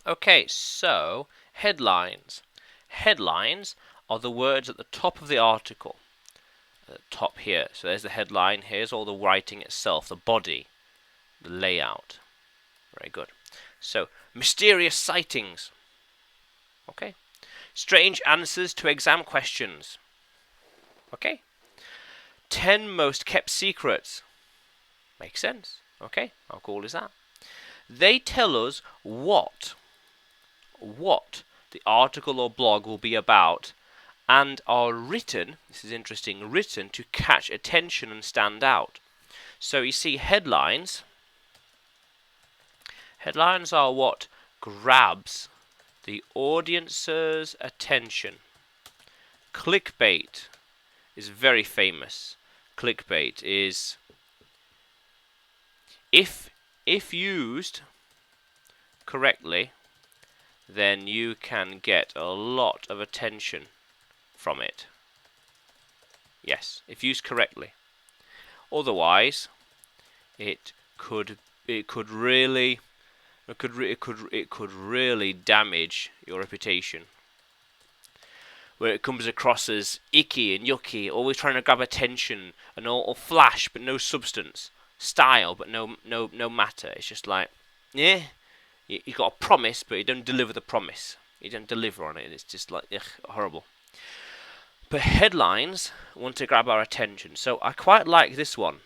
Okay, so headlines. Headlines are the words at the top of the article. At the top here. So there's the headline. Here's all the writing itself, the body, the layout. Very good. So, mysterious sightings. Okay. Strange answers to exam questions. Okay. 10 most kept secrets. Makes sense. Okay. How cool is that? They tell us what the article or blog will be about and are written, this is interesting, written to catch attention and stand out. So you see headlines are what grabs the audience's attention. Clickbait is very famous. Clickbait is if used correctly, then you can get a lot of attention from it. Yes, if used correctly. Otherwise, it could really damage your reputation. Where it comes across as icky and yucky, always trying to grab attention and all flash but no substance, style but no matter. It's just like, yeah, you got a promise but you don't deliver the promise. You don't deliver on it. It's just like horrible. But headlines want to grab our attention, so I quite like this one.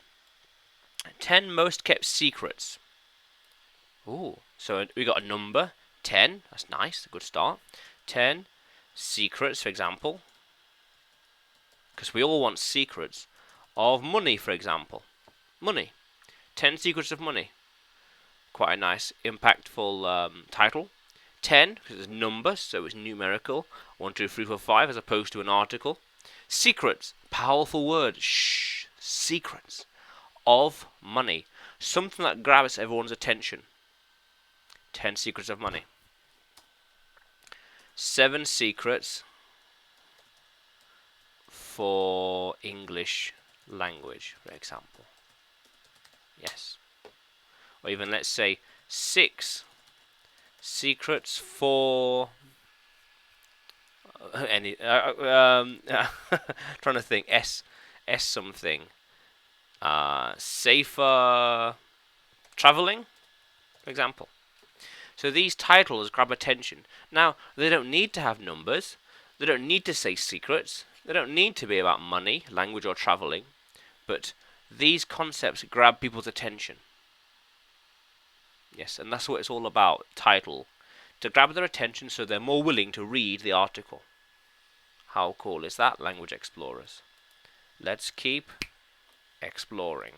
10 most kept secrets. Ooh, so we got a number, 10. That's nice, a good start. 10 secrets, for example, because we all want secrets of money, for example. Money. 10 secrets of money. Quite a nice, impactful title. 10, because it's numbers, so it's numerical. 1, 2, 3, 4, 5, as opposed to an article. Secrets. Powerful word. Shh. Secrets of money. Something that grabs everyone's attention. 10 secrets of money. 7 secrets for English language, for example. Yes. Or even let's say 6 secrets for any trying to think S something. Safer traveling, for example. So these titles grab attention. Now, they don't need to have numbers. They don't need to say secrets. They don't need to be about money, language, or traveling. But these concepts grab people's attention. Yes, and that's what it's all about, title. To grab their attention so they're more willing to read the article. How cool is that, language explorers? Let's keep exploring.